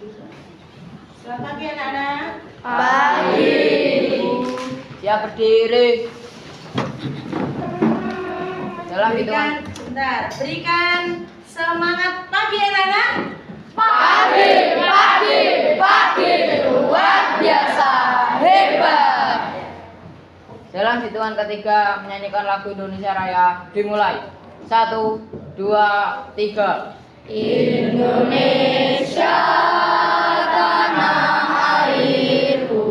Selamat pagi anak-anak. Pagi. Siap berdiri. Dalam Berikan, hitungan. sebentar. Berikan semangat pagi anak-anak. Pagi, pagi, pagi, luar biasa, hebat. Dalam hitungan ketiga menyanyikan lagu Indonesia Raya dimulai. 1, 2, 3. Indonesia tanah airku,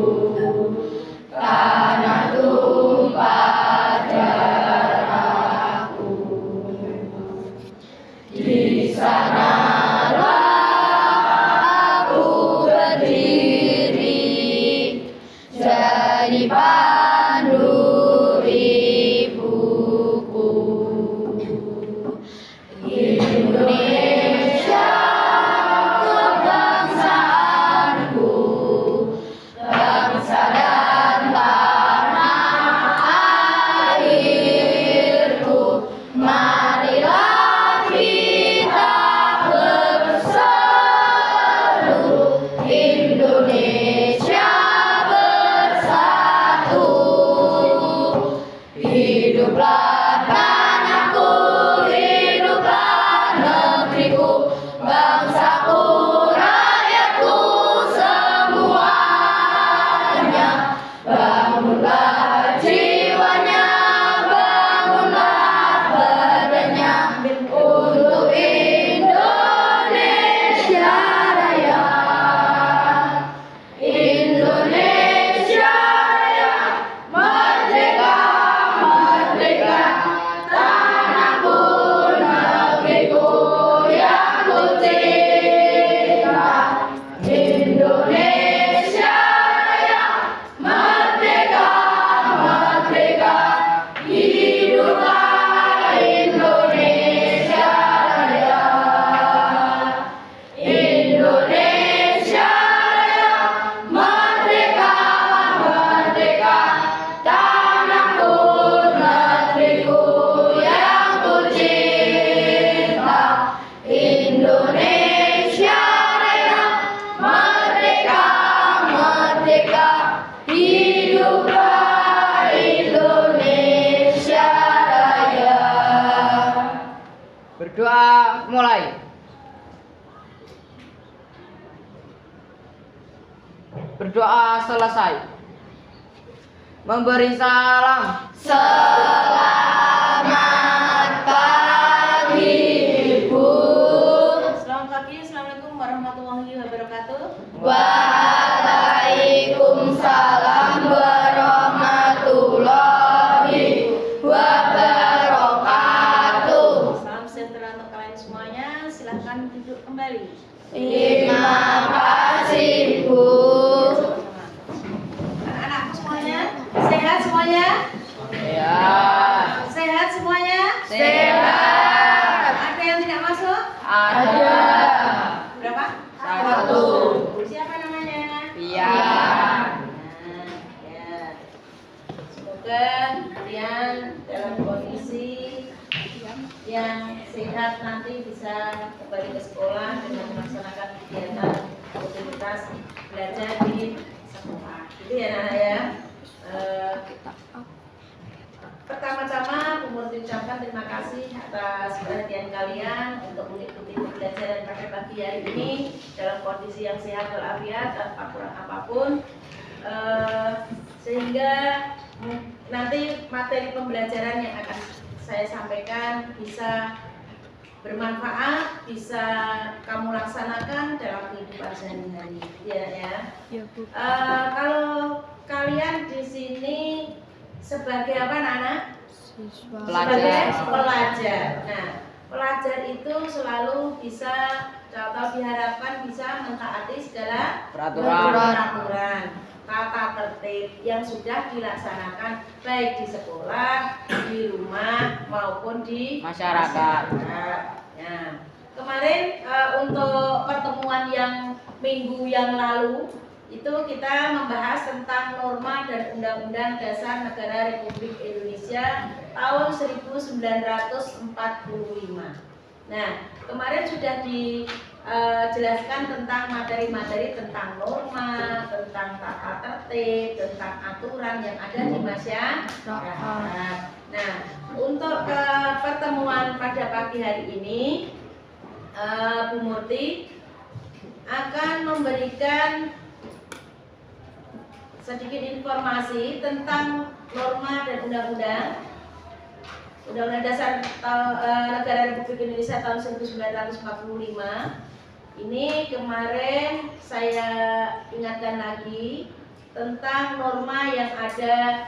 tanah tumpah darahku. Di sanalah aku berdiri, jadi pandu ibuku. Indonesia kebangsaanku, bangsa dan tanah airku. Marilah kita berseru, Indonesia bersatu. Hiduplah tanahku, hiduplah negeriku, bangsaku, rakyatku semuanya. Bangunlah jiwanya, bangunlah badannya untuk Indonesia Raya. Indonesia Raya, merdeka, merdeka, tanahku, negeriku yang ku cinta. Indonesia Raya, merdeka, merdeka, hiduplah Indonesia Raya. Indonesia Raya, merdeka, merdeka, tanahku, negeriku yang ku cinta. Indonesia Raya, merdeka, merdeka, hiduplah Indonesia Raya. Berdoa mulai. Berdoa selesai. Memberi salam. Selamat pagi, Ibu. Selamat pagi. Assalamualaikum warahmatullahi wabarakatuh. Waalaikumsalam warahmatullahi wabarakatuh. Salam sejahtera untuk kalian semuanya. Silahkan duduk kembali. Terima kasih, Bu. Anak-anakku semuanya sehat semuanya? Ya. Sehat semuanya? Sehat. Ada yang tidak masuk? Ada. Berapa? 1. Siapa namanya? Iya. Nah, ya. Semoga kalian dalam kondisi yang sehat nanti bisa kembali ke sekolah dengan melaksanakan kegiatan aktivitas belajar di sekolah. Gitu ya anak ya. Pertama-tama Umur ucapkan terima kasih atas perhatian kalian untuk mengikuti pembelajaran pada pagi hari ini dalam kondisi yang sehat walafiat tanpa kurang apapun, sehingga nanti materi pembelajaran yang akan saya sampaikan bisa bermanfaat, bisa kamu laksanakan dalam kehidupan sehari-hari. Ya. Kalau kalian di sini sebagai apa anak-anak? Sebagai pelajar. Nah, pelajar itu selalu bisa atau diharapkan bisa mentaati segala peraturan, tata tertib yang sudah dilaksanakan baik di sekolah, di rumah maupun di Masyarakat. Nah, kemarin untuk pertemuan yang minggu yang lalu itu kita membahas tentang norma dan Undang-Undang Dasar Negara Republik Indonesia tahun 1945. Nah, kemarin sudah jelaskan tentang materi-materi tentang norma, tentang tata tertib, tentang aturan yang ada di masyarakat. Nah, untuk pertemuan pada pagi hari ini, Bu Murti akan memberikan sedikit informasi tentang norma dan undang-undang Dasar Negara Republik Indonesia tahun 1945. Ini kemarin saya ingatkan lagi tentang norma yang ada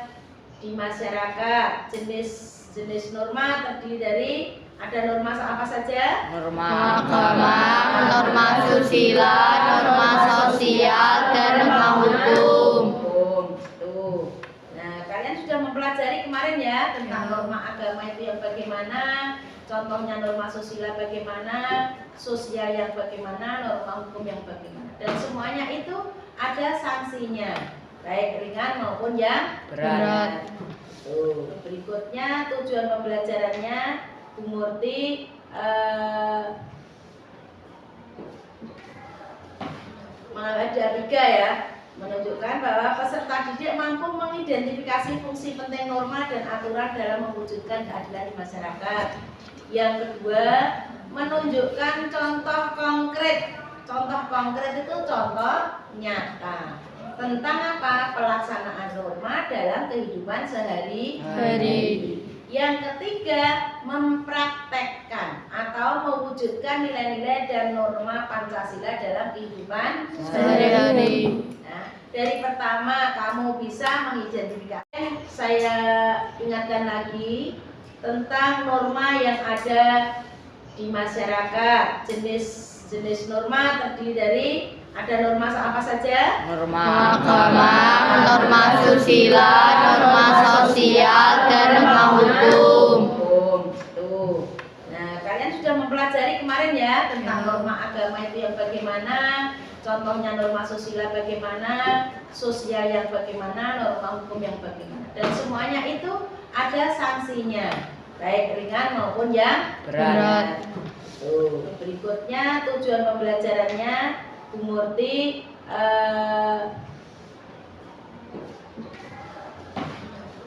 di masyarakat. Jenis norma terdiri dari ada norma apa saja? Norma Agama, norma susila, norma sosial, dan norma hukum. Tuh. Nah, kalian sudah mempelajari kemarin ya tentang norma agama itu yang bagaimana, contohnya norma susila bagaimana, sosial yang bagaimana, norma hukum yang bagaimana. Dan semuanya itu ada sanksinya, baik ringan maupun yang berat. Tuh. Berikutnya tujuan pembelajarannya Bu Murti ada 3 ya, menunjukkan bahwa peserta didik mampu mengidentifikasi fungsi penting norma dan aturan dalam mewujudkan keadilan di masyarakat. Yang kedua, menunjukkan contoh konkret. Contoh konkret itu contoh nyata tentang apa? Pelaksanaan norma dalam kehidupan sehari-hari. Yang ketiga, mempraktekkan atau mewujudkan nilai-nilai dan norma Pancasila dalam kehidupan Sehari-hari. Nah, dari pertama kamu bisa mengidentifikasi. Saya ingatkan lagi tentang norma yang ada di masyarakat. Jenis norma terdiri dari ada norma apa saja? Norma Agama, norma susila, norma sosial, dan norma hukum. Tuh. Nah, kalian sudah mempelajari kemarin ya tentang norma agama itu yang bagaimana, contohnya norma susila bagaimana, sosial yang bagaimana, norma hukum yang bagaimana. Dan semuanya itu ada sanksinya, baik ringan maupun yang berat. Tuh. Berikutnya tujuan pembelajarannya Bu Murti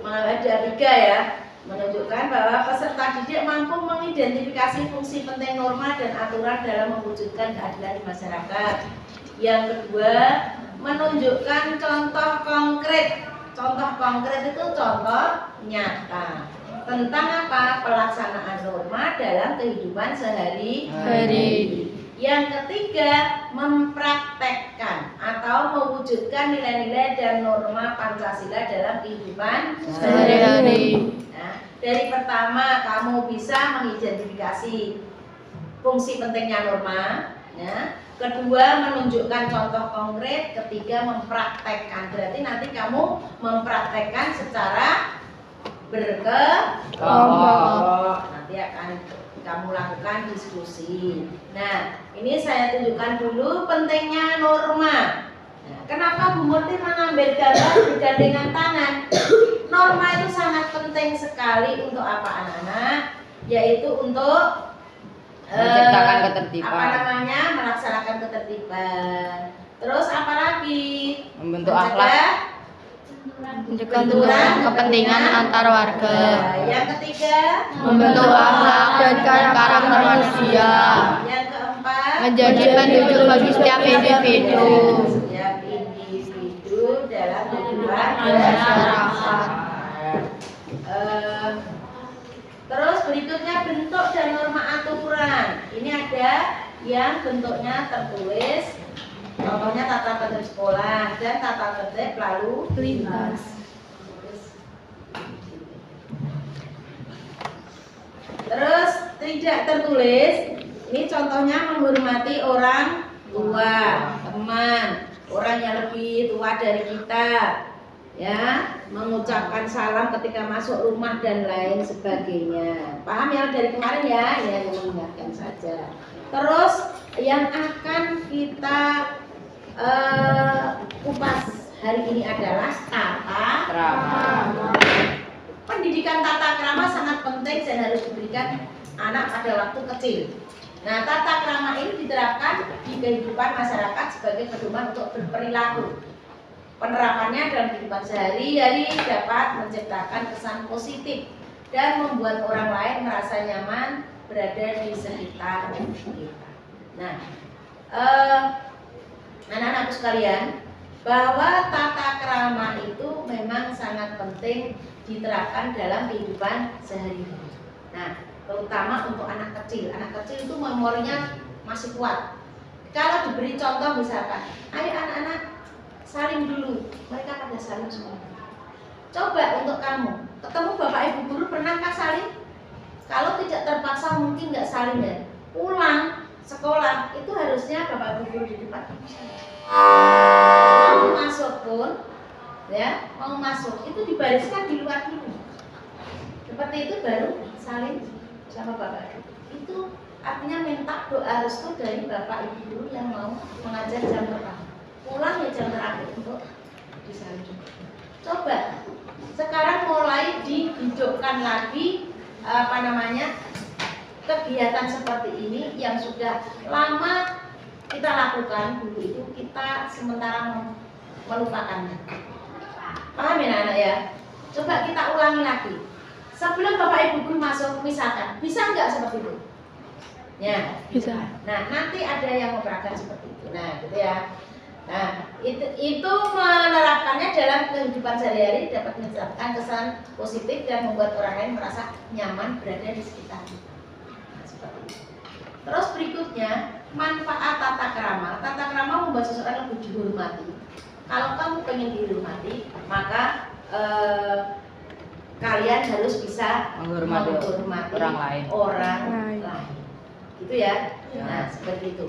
ada 3 ya, menunjukkan bahwa peserta didik mampu mengidentifikasi fungsi penting norma dan aturan dalam mewujudkan keadilan di masyarakat. Yang kedua, menunjukkan contoh konkret. Contoh konkret itu contoh nyata tentang apa? Pelaksanaan norma dalam kehidupan sehari-hari. Yang ketiga, mempraktekkan atau mewujudkan nilai-nilai dan norma Pancasila dalam kehidupan Sehari-hari. Nah, dari pertama kamu bisa mengidentifikasi fungsi pentingnya norma, ya. Kedua, menunjukkan contoh konkret. Ketiga, mempraktekkan. Berarti nanti kamu mempraktekkan secara berkelompok. Nanti akan kamu lakukan diskusi. Nah, ini saya tunjukkan dulu pentingnya norma. Nah, kenapa Bu Murti mengambil gambar bergandengan tangan? Norma itu sangat penting sekali untuk apa anak-anak? Yaitu untuk Menciptakan ketertiban. melaksanakan ketertiban. Terus apa lagi? Membentuk akhlak. Mencegah kepentingan antar warga. Yang ketiga, Membentuk akhlak dan karakter manusia. yang keempat, Menjadi penunjuk bagi setiap individu. Setiap individu dalam kehidupan Masyarakat. Terus berikutnya bentuk dan norma aturan. Ini ada yang bentuknya tertulis, contohnya tata tertib sekolah dan tata tertib lalu lintas. Terus tidak tertulis, ini contohnya menghormati orang tua, teman, orang yang lebih tua dari kita, ya, mengucapkan salam ketika masuk rumah dan lain sebagainya. Paham ya dari kemarin ya? Ya, mengingatkan saja. Terus yang akan kita kupas hari ini adalah tata krama. Pendidikan tata krama sangat penting dan harus diberikan anak pada waktu kecil. Nah, tata krama ini diterapkan di kehidupan masyarakat sebagai pedoman untuk berperilaku. Penerapannya dalam kehidupan sehari-hari dapat menciptakan kesan positif dan membuat orang lain merasa nyaman berada di sekitar kita. Nah, anak-anakku sekalian, bahwa tata krama itu memang sangat penting diterapkan dalam kehidupan sehari-hari. Nah, terutama untuk anak kecil. Anak kecil itu memorinya masih kuat. Kalau diberi contoh misalkan, ayo anak-anak saling dulu, mereka pada saling semua. Coba untuk kamu, ketemu bapak ibu guru pernahkah saling? Kalau tidak terpaksa mungkin nggak saling ya. Pulang sekolah itu harusnya bapak ibu guru di depan. Mau masuk pun, ya mau masuk itu dibariskan di luar dulu. Seperti itu baru saling sama bapak ibu. Itu artinya minta doa restu dari bapak ibu guru yang mau mengajar jam pertama. Pulang ya jam terakhir untuk disalin. Coba sekarang mulai dihidupkan lagi kegiatan seperti ini yang sudah lama kita lakukan. Dulu itu kita sementara melupakannya. Paham ya anak ya? Coba kita ulangi lagi. Sebelum bapak ibu guru masuk misalkan, bisa nggak seperti itu? Ya, Bisa. Nah, nanti ada yang memperagakan seperti itu. Nah, gitu ya. Nah, itu menerapkannya dalam kehidupan sehari-hari dapat menciptakan kesan positif dan membuat orang lain merasa nyaman berada di sekitar kita. Nah, seperti itu. Terus berikutnya, manfaat tata krama. Tata krama membuat seseorang lebih dihormati. Kalau kamu pengen dihormati, maka kalian harus bisa menghormati orang lain. Gitu ya. Nah, seperti itu.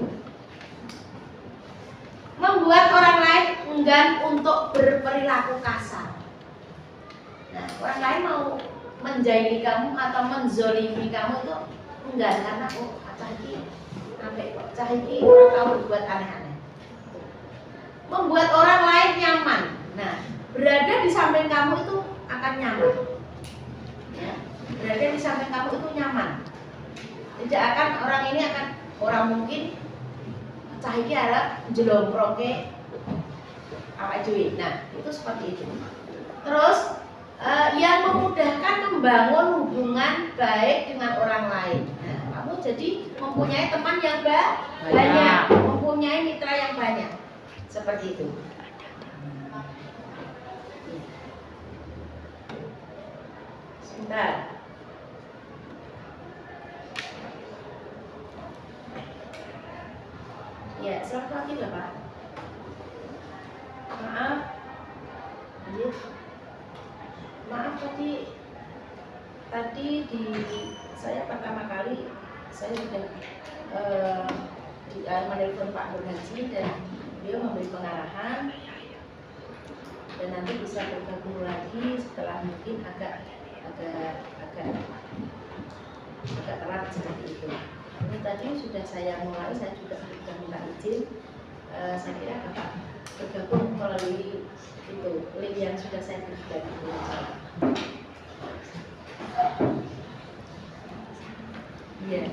Membuat orang lain enggan untuk berperilaku kasar. Nah, orang lain mau menjahili kamu atau menzolimi kamu itu enggan karena cah iki orang kamu buat aneh-aneh. Membuat orang lain nyaman. Nah, berada di samping kamu itu akan nyaman. Ya, berada di samping kamu itu nyaman. Tidak akan orang mungkin cah iki arep njlomproke awake dhewe. Nah, itu seperti itu. Terus yang memudahkan membangun hubungan baik dengan orang lain. Nah, kamu jadi mempunyai teman yang banyak, mempunyai mitra yang banyak. Seperti itu. Sebentar. Ya, selamat pagi Bapak. Maaf. Maaf tadi di saya pertama kali saya sudah menelpon Pak Nur Haji dan beliau memberi pengarahan dan nanti bisa bergabung lagi setelah mungkin agak telat seperti itu. Ini tadi sudah saya mulai, saya juga sudah minta izin. Saya kira Bapak bergabung melalui itu link yang sudah saya berikan. Iya.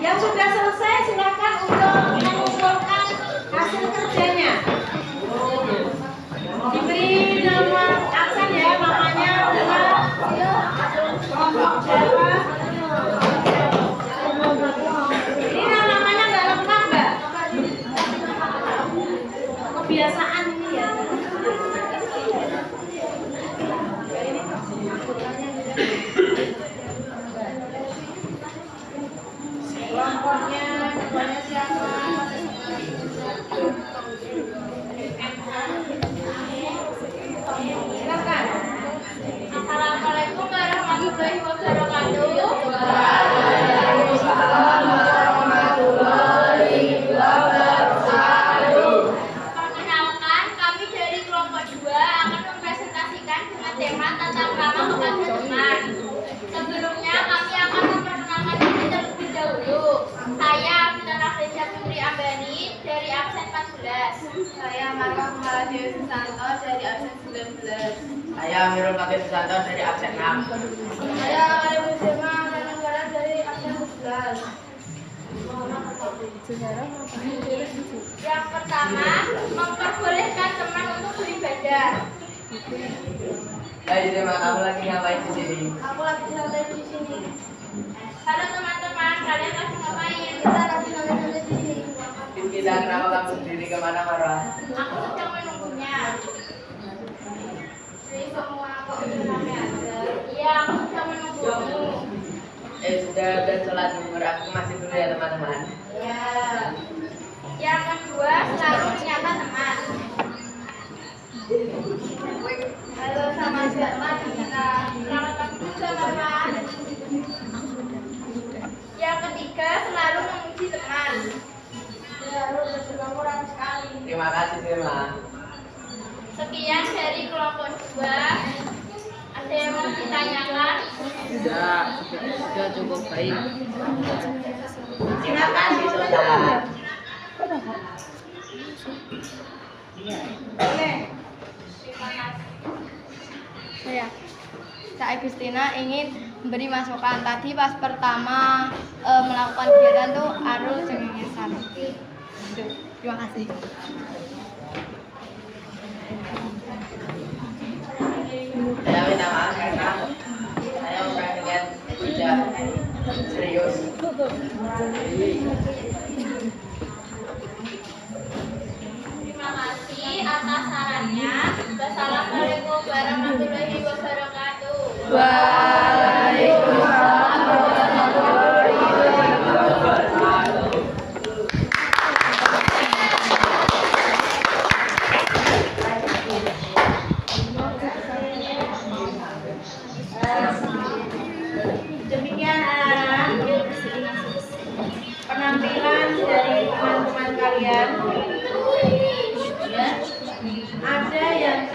Yang sudah selesai silakan untuk mengumpulkan hasil kerjanya. Diberi nama absen ya, namanya ini namanya nggak lengkap Mbak. Kebiasaan ini ya. Kelompoknya siapa? Silakan. Assalamualaikum warahmatullahi wabarakatuh. Perkenalkan, kami dari kelompok 2 akan mempresentasikan dengan tema tata krama kepada teman. Sebelumnya kami akan memperkenalkan diri terlebih dahulu. Saya Fitri Nafisa Putri Ambani dari absen 14. Saya Marwa Kumaladewi Susanto dari absen 19. Saya Amirul Fakir Susanto dari absen 6. Saya Arif Husema Mananggara dari absen 11. Yang pertama, memperbolehkan teman untuk beribadah. Hai Zema, kamu lagi ngapain di sini? Aku lagi santai di sini. Halo teman-teman, kalian lagi ngapain? Kita lagi santai di sini. Kita kenapa kamu sendiri kemana Marwa? Aku sedang menunggunya. Ya udah sholat zuhur, aku masih dulu ya teman-teman. Ya. Yang kedua, selalu menyapa teman. Halo, sama siapa kita? Selamat pagi teman. Yang ketiga, selalu memuji teman. Ya, lu sudah kurang sekali. Terima kasih Sirma. Sekian dari kelompok 2. Ada yang mau ditanyakan? Sudah cukup baik. Terima kasih Sultan. Terima kasih. Saya Kak Agustina ingin memberi masukan. Tadi pas pertama melakukan kegiatan tuh Arul cengengesan. Itu. Terima kasih. Saya minta maaf karena saya memperhatikan tidak serius. Terima kasih atas sarannya. Wassalamualaikum warahmatullahi wabarakatuh. Waalaikumsalam warahmatullahi wabarakatuh. Demikian anak-anak penampilan dari teman-teman kalian. Ya, ada yang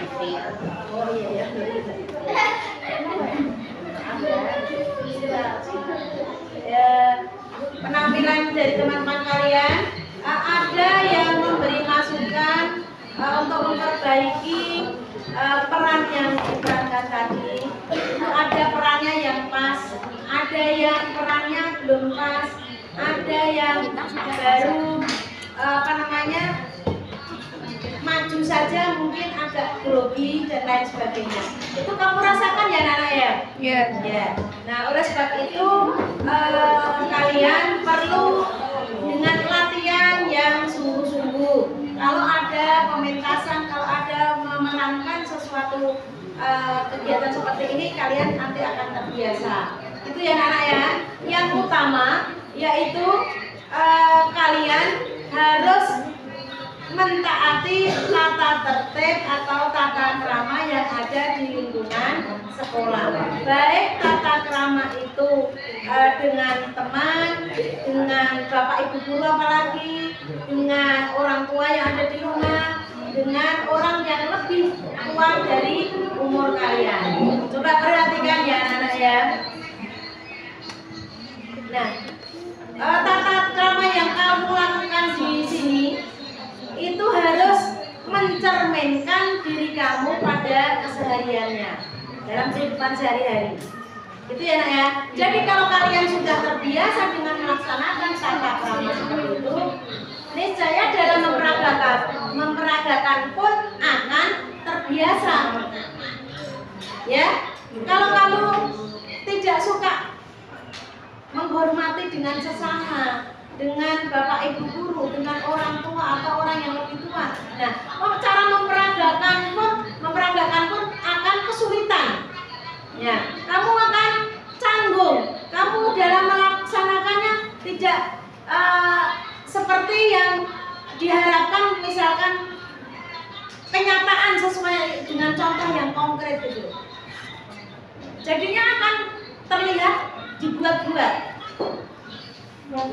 penampilan dari teman-teman kalian, ada yang memberi masukan untuk memperbaiki peran yang diperankan tadi. Ada perannya yang pas, ada yang perannya belum pas, ada yang baru maju saja mungkin agak grogi dan lain sebagainya. Itu kamu rasakan ya Nana ya? Iya. Ya. Nah, oleh sebab itu kalian perlu dengan latihan yang sungguh-sungguh. Kalau ada pementasan, kalau ada memerankan sesuatu kegiatan seperti ini, kalian nanti akan terbiasa. Itu ya Nana ya. Yang utama yaitu kalian harus mentaati tata tertib atau tata krama yang ada di lingkungan sekolah. Baik tata krama itu dengan teman, dengan bapak ibu guru apalagi, dengan orang tua yang ada di rumah, dengan orang yang lebih tua dari umur kalian. Coba perhatikan ya anak-anak ya. Nah, tata krama yang kamu lakukan di sini itu harus mencerminkan diri kamu pada kesehariannya dalam kehidupan sehari-hari. Itu ya nak ya. Jadi kalau kalian sudah terbiasa dengan melaksanakan tata krama seperti itu, niscaya dalam memperagakan pun akan terbiasa. Ya, kalau kamu tidak suka menghormati dengan sesama, dengan bapak ibu guru, dengan orang tua atau orang yang lebih tua. Nah, cara memperagakan pun akan kesulitan. Ya, kamu akan canggung. Kamu dalam melaksanakannya tidak seperti yang diharapkan, misalkan kenyataan sesuai dengan contoh yang konkret itu. Jadinya akan terlihat dibuat-buat.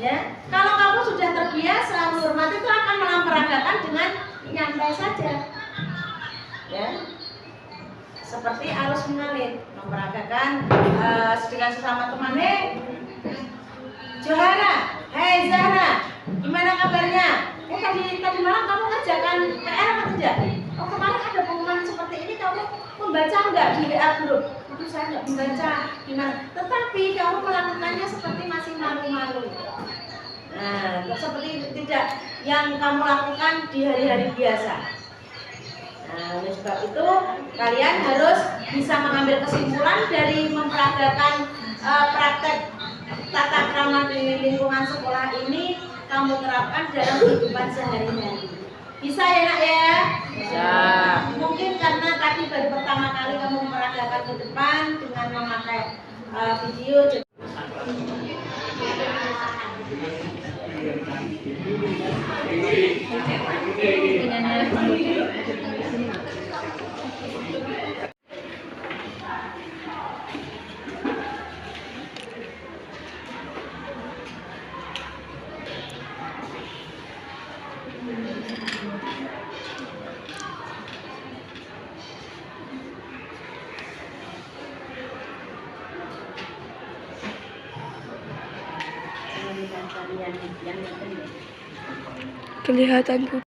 Ya, kalau kamu sudah terbiasa menghormati itu akan memperagakan dengan nyantai saja. Ya, seperti arus mengalir, memperagakan dengan sesama temannya. Johara, hai Zahra, gimana kabarnya? Tadi malam kamu ngerjakan PR apa tidak? Oh, kemarin ada pengumuman seperti ini, kamu membaca enggak di WA grup? Itu saya enggak membaca, gimana? Tetapi kamu melakukannya seperti masih malu-malu. Nah, seperti tidak yang kamu lakukan di hari-hari biasa. Nah, oleh sebab itu kalian harus bisa mengambil kesimpulan dari memperagakan praktek tata krama di lingkungan sekolah ini, kamu terapkan dalam kehidupan sehari-hari. Bisa ya nak ya? Bisa. Mungkin karena tadi baru pertama kali kamu memperagakan ke depan dengan memakai video. Kelihatan bu.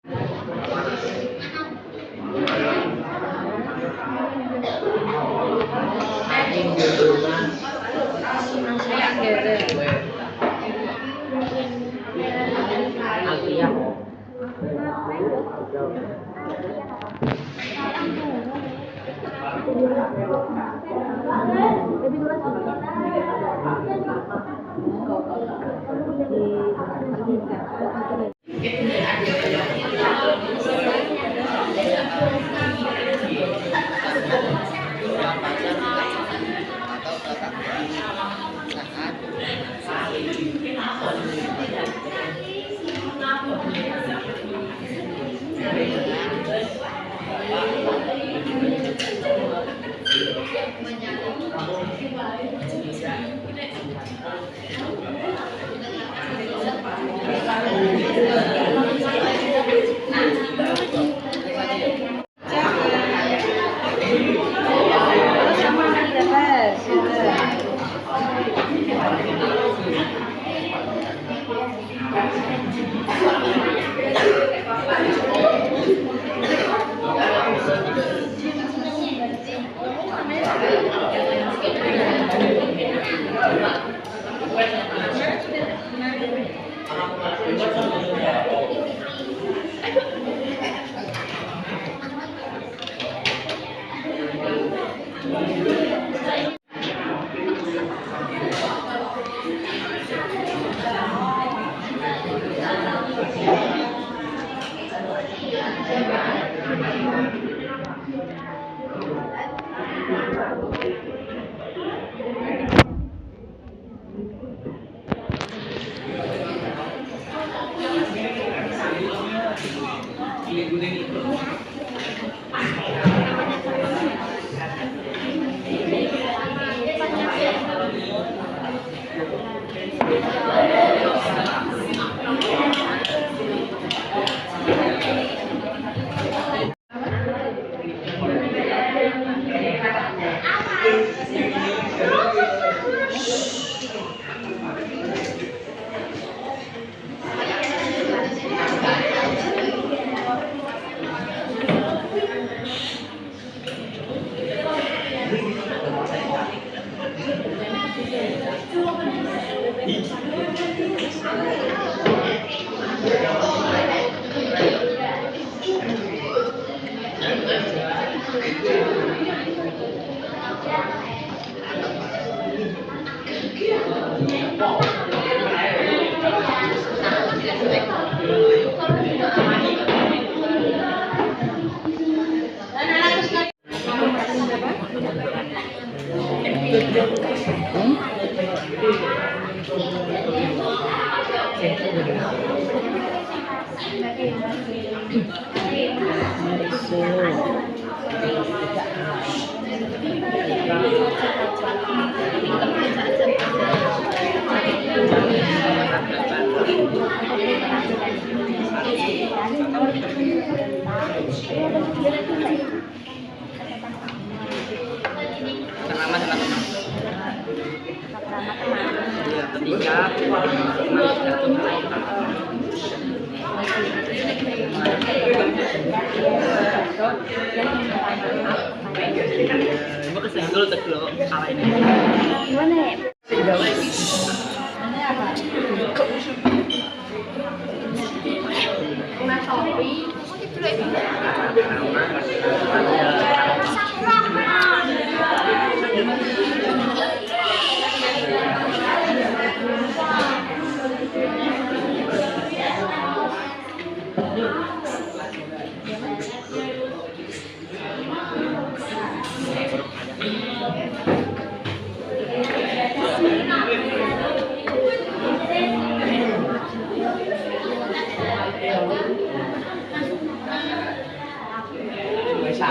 Ini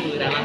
Bu Rama.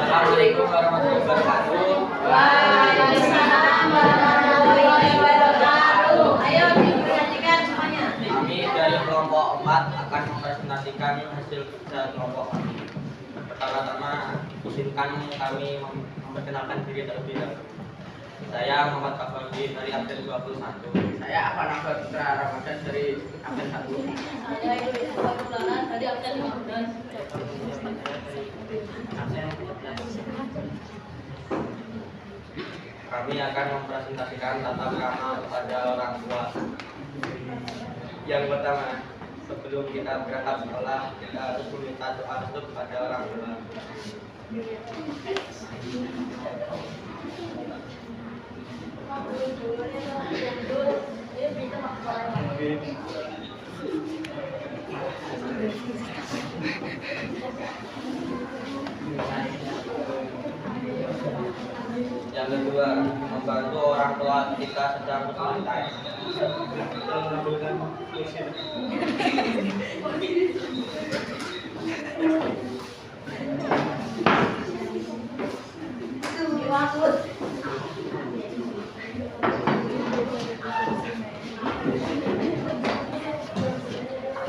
Assalamualaikum warahmatullahi wabarakatuh. Waalaikumsalam warahmatullahi wabarakatuh. Ayo diperhatikan semuanya. Kami dari kelompok 4 akan mempresentasikan hasil kerja kelompok kami. Pertama-tama, izinkan kami memperkenalkan diri terlebih dahulu. Saya Muhammad Kavaldi dari absen 21. Saya Afan Putra Ramadan dari absen 1. Saya Ibu Fakulana dari absen 15. Kami akan mempresentasikan tata krama kepada orang tua. Yang pertama, sebelum kita berangkat sekolah, kita harus meminta doa restu kepada orang tua. Yang kedua, membantu orang tua ketika sedang kesulitan.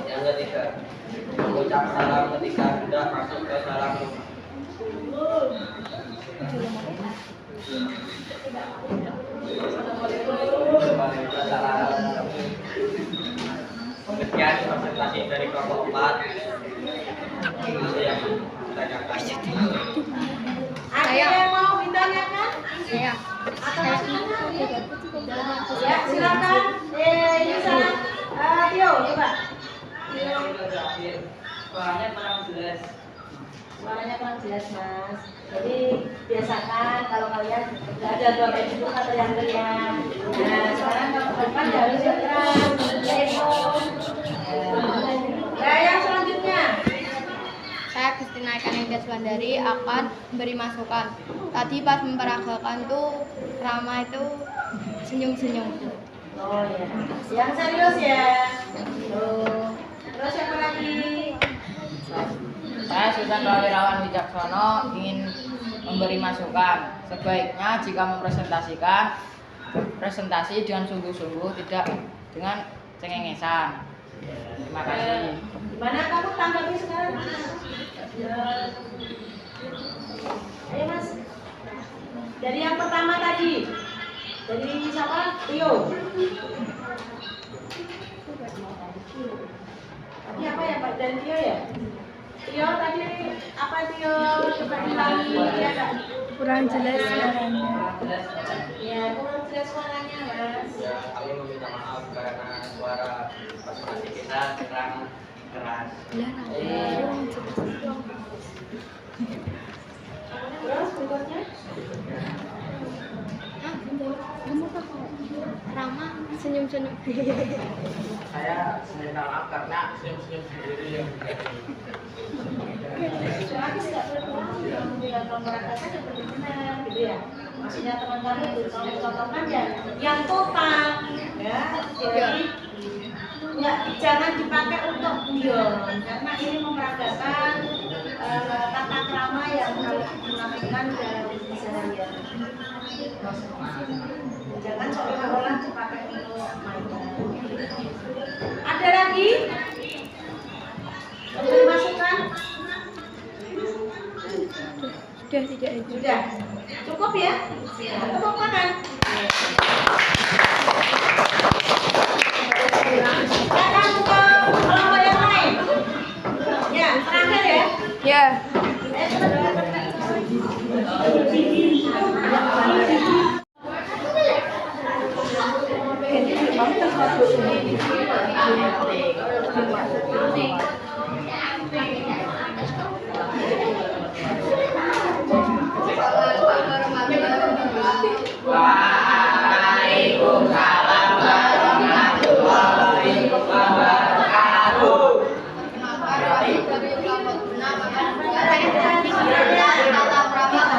Yang ketiga, mengucap salam ketika sudah masuk ke dalam rumah. Sekian presentasi dari kelompok 4. Yang ditanyakan. Ada yang mau ditanyakan? Saya. Atau masukkan? Ya, silakan. Ini sana. Tio, coba. Tio. Suaranya kurang jelas. Suaranya kurang jelas, Mas. Jadi biasakan kalau kalian nggak ada dua itu atau yang teriak. Nah, sekarang kalau depan harus yang Wulandari akan memberi masukan. Tadi pas memperagakan tuh Rama itu senyum-senyum. Oh ya, yang serius ya. Tuh. Terus siapa lagi? Saya Sultan Prawirawan Wicaksono ingin memberi masukan. Sebaiknya jika mempresentasikan presentasi dengan sungguh-sungguh, tidak dengan cengengesan. Terima kasih. Gimana kamu tanggapi sekarang? Ayo Mas. Dari yang pertama tadi. Dari siapa? Tio. Tadi apa ya Pak? Dari Tio ya? Tio tadi apa Tio? Coba diulangi ya Kak. Kurang jelas suaranya. Ya, kurang jelas suaranya Mas. Ya, kami meminta maaf karena suara presentasi kita kurang keras. Terus berikutnya? Rama senyum-senyum. Saya meminta maaf karena senyum-senyum sendiri yang Soalnya tidak tidak meragakan seperti benar gitu ya. Maksudnya teman-teman itu contohkan ya yang total ya. Jadi jangan dipakai untuk guyon karena ini memeragakan tata krama yang harus digunakan dalam seharian. Jangan seolah-olah dipakai untuk mainan. Ada lagi? Memberi masukan? Sudah tidak ada. Sudah. Cukup ya? Tepuk tangan. Silakan ke kelompok yang lain. Ya, terakhir ya. Ya. Waalaikumsalam warahmatullahi wabarakatuh.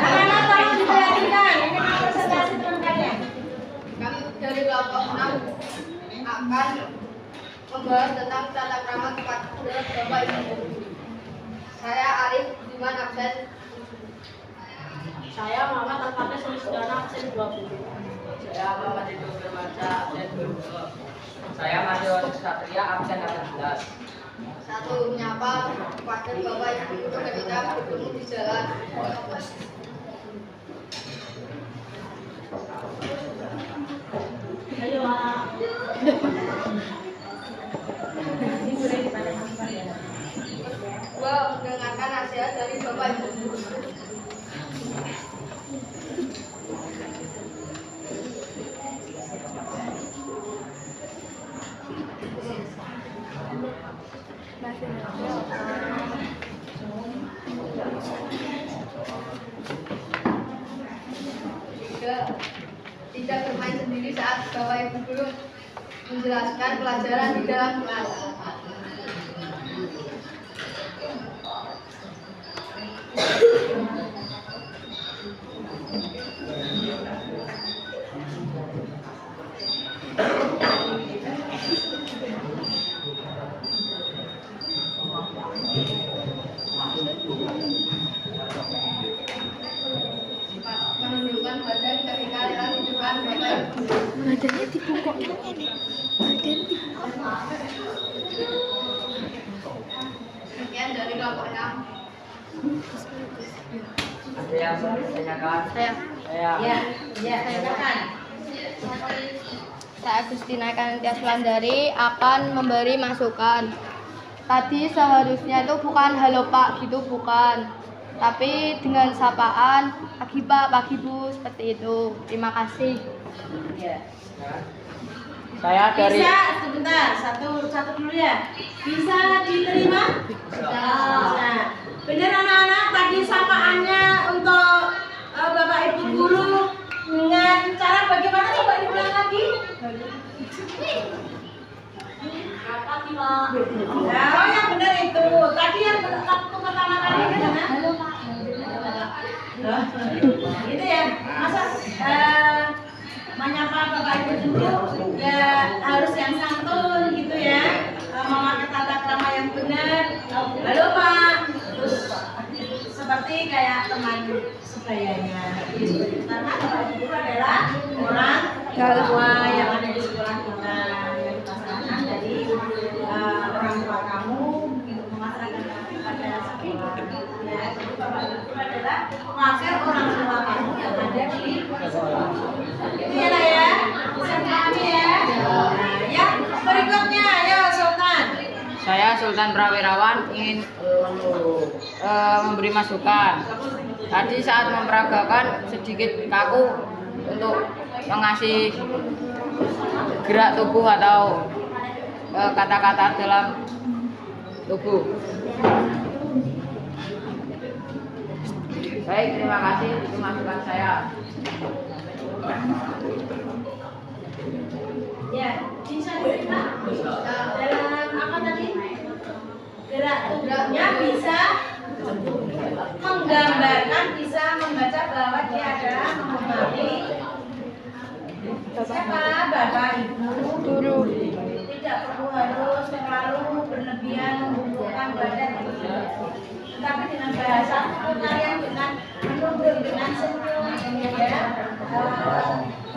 Anak-anak tolong diperhatikan. Ini presentasi teman kalian. Kami dari kelompok 6 akan membahas tentang tata krama kepada Bapak Ibu. Saya Arif Budiman absen. Saya Muhammad Al-Fatih Sulisdana absen 20. Saya Muhammad Ibnu Firmansyah absen 20. Saya Mario Satria absen 18. Satu menyapa kepada Bapak Ibu ketika bertemu di jalan. Ayo, Dua, mendengarkan nasihat dari Bapak Ibu. Tiga, tidak bermain sendiri saat Bapak Ibu guru menjelaskan pelajaran di dalam kelas. Menundukkan badan ketika dalam hidupan Bapak Ibu. Badannya dibungkuk itu ini. Badan Sekian dari kelompok 6. Ada yang ditanyakan? Saya. Ya, silakan. Saya Agustina Kanentias Wulandari akan memberi masukan. Tadi seharusnya itu bukan halo Pak gitu, bukan. Tapi dengan sapaan pagi Pak, pagi Bu, seperti itu. Terima kasih. Ya. Saya dari Bisa sebentar, satu dulu ya. Bisa diterima? Bisa. Benar anak-anak, tadi samaannya untuk Bapak Ibu guru dengan cara bagaimana, coba diulang lagi. Nah, oh yang benar itu. Tadi yang waktu pertama kali gimana? Loh, gitu ya. Masa menyapa Bapak Ibu dulu ya harus yang santun gitu ya. Memakai tata krama yang benar. Halo Pak. Terus seperti kayak teman sebayanya. Karena Bapak Ibu adalah orang tua yang ada di sekolah kita yang dipasangan dari orang tua kamu untuk memasarkan pada sekolah. Ya, jadi Bapak Ibu adalah wakil orang tua kamu yang ada di sekolah. Itu ya Nak ya, bisa dipahami ya. Nah, yang berikutnya, ayo Sultan. Saya Sultan Prawirawan ingin memberi masukan. Tadi saat memperagakan sedikit kaku untuk mengasih gerak tubuh atau kata-kata dalam tubuh. Baik, terima kasih. Itu masukan saya. Ya, bisa diterima dalam apa tadi? Gerak tubuhnya bisa menggambarkan, bisa membaca bahwa dia adalah memahami siapa Bapak Ibu guru. Tidak perlu harus terlalu berlebihan membubuhkan badan, tetapi dengan bahasa kalian dengan menunduk, dengan senyum, ya.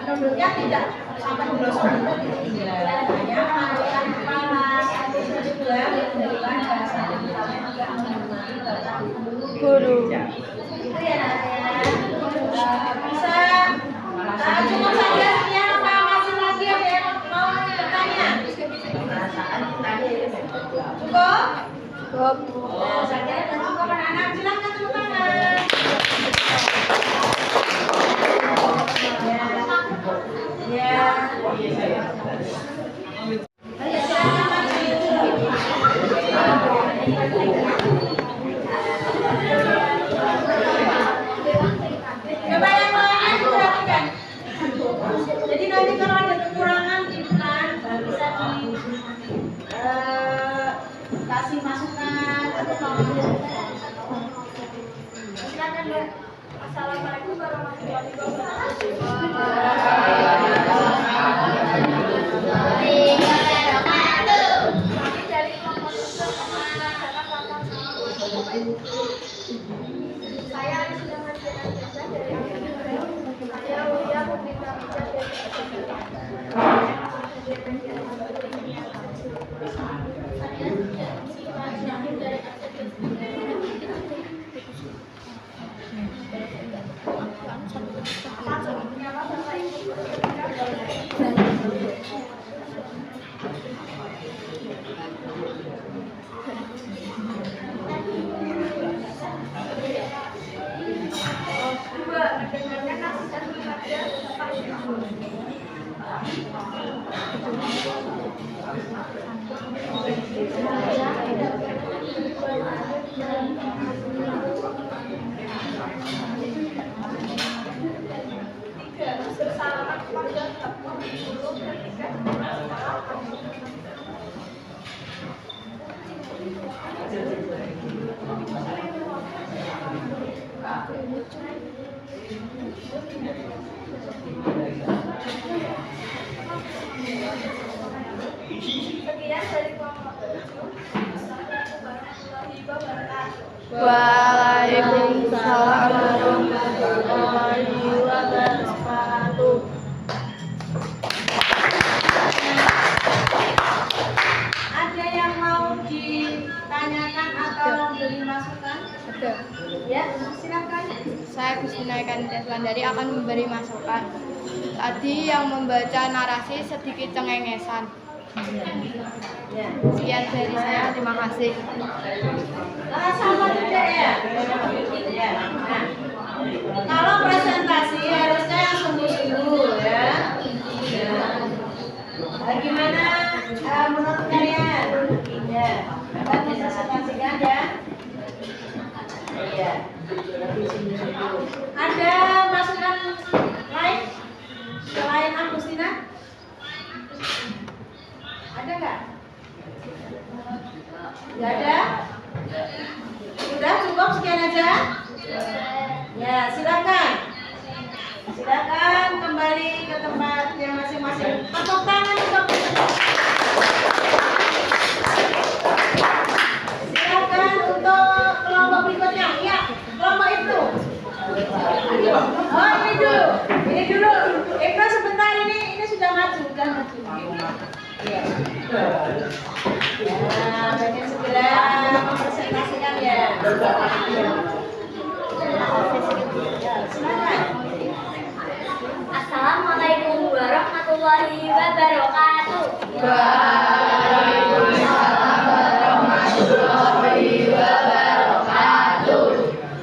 Menunduknya tidak sampai berosok hanya menundukkan kepala itu juga menunjukkan bahasa juga menghormati Bapak Ibu guru. Itu ya Nak ya. Bisa cukup saja sekian apa masih lagi ada yang mau bertanya? Cukup? Cukup. Nah, saya kira sudah cukup anak-anak, silakan tepuk tangan. Ya. Coba yang lain perhatikan. Jadi nanti kalau ada kekurangan di depan bisa kasih masukan atau silakan Bu. Assalamualaikum warahmatullahi Saya sudah menjelaskan dari saya Uya Putri Waalaikumsalam warahmatullahi wabarakatuh. ada yang mau ditanyakan atau beri masukan? Ada. Ya, silakan. Saya Gustina Deslandari akan memberi masukan. Tadi yang membaca narasi sedikit cengengesan. Ya. Sekian dari saya, terima kasih. Sama juga ya. Ya. Nah, kalau presentasi harusnya yang sungguh-sungguh ya. Gimana menurut kalian? Ya, dapat dipresentasikan ya. Iya. Ada masukan lain selain Agustina? Ada nggak? Nggak ada? Sudah cukup sekian aja? Ya, silakan. Silakan kembali ke tempatnya masing-masing. Tepuk tangan untuk silakan untuk kelompok berikutnya. Ya, kelompok itu. Oh, ini dulu. Ini dulu. Ibnu sebentar, ini sudah maju kan maju. Ya. Ya, bagian segera mempresentasikan ya. Silakan. Assalamualaikum warahmatullahi wabarakatuh.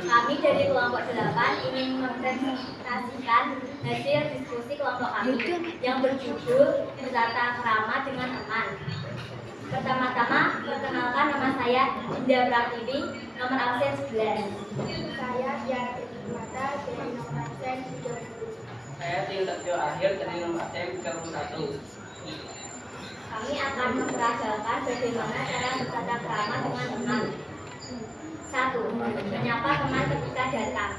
Kami dari kelompok 8 ingin mempresentasikan hasil diskusi kelompok kami yang berjudul Bertata Krama dengan Teman. Pertama-tama, perkenalkan nama saya Indah Pratiwi, nomor absen 11. Saya Diana Mata dari nomor absen 30. Saya Tio Akhir dari nomor absen 31. Kami akan memperagakan bagaimana cara bertata krama dengan teman. 1. Menyapa teman ketika datang.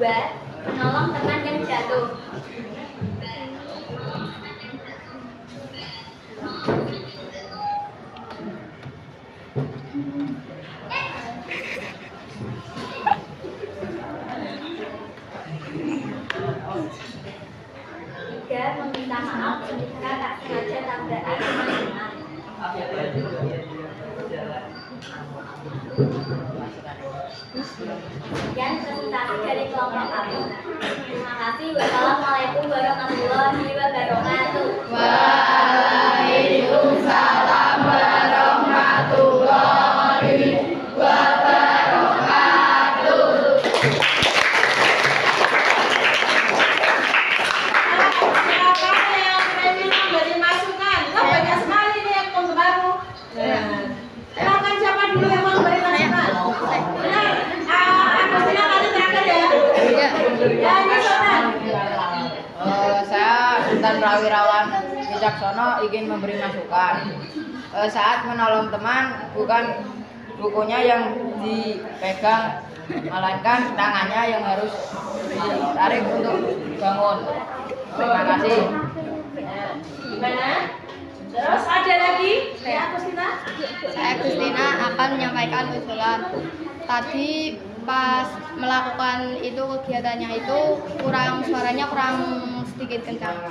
Dua, menolong teman yang jatuh. Tiga, meminta maaf jika tak sengaja tabrakan teman-teman. Sekian presentasi dari kelompok kami. Terima kasih. Wassalamualaikum warahmatullahi wabarakatuh. Waalaikumsalam warahmatullahi wabarakatuh. Silakan yang ingin memberi masukan. Kan banyak sekali nih yang baru. Silakan siapa dulu yang mau memberi masukan? Benar. Agustina tadi terakhir ya. Ya, ini Sultan. Saya Sultan Prawirawan Wicaksono ingin memberi masukan. Saat menolong teman, bukan bukunya yang dipegang, melainkan tangannya yang harus ditarik untuk bangun. Terima kasih. Gimana? Terus ada lagi? Saya Agustina. Saya Agustina akan menyampaikan usulan. Tadi pas melakukan itu kegiatannya itu suaranya kurang sedikit kencang.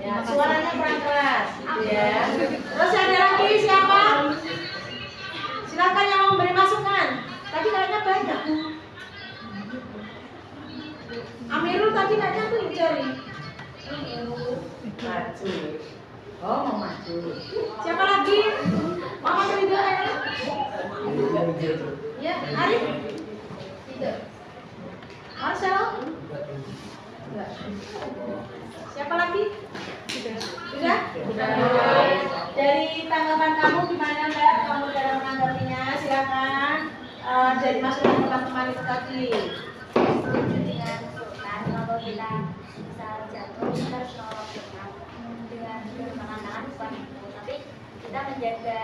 Ya, suaranya kurang keras, gitu ya. Terus ada lagi siapa? Silakan yang mau memberi masukan. Tadi kayaknya banyak. Amirul tadi kayaknya tuh dicari. Maju. Oh, mau maju. Siapa lagi? Mama Ridho ya? Ya, Arif? Tidak. Marcelo? Enggak. Siapa lagi? Sudah? Dari tanggapan kamu gimana Mbak? Kamu dalam menanggapinya silakan. Dari masukan teman-teman itu tadi. Setuju dengan Sultan, kalau kita bisa jatuh kita harus nolong teman dengan tangan bukan itu, tapi kita menjaga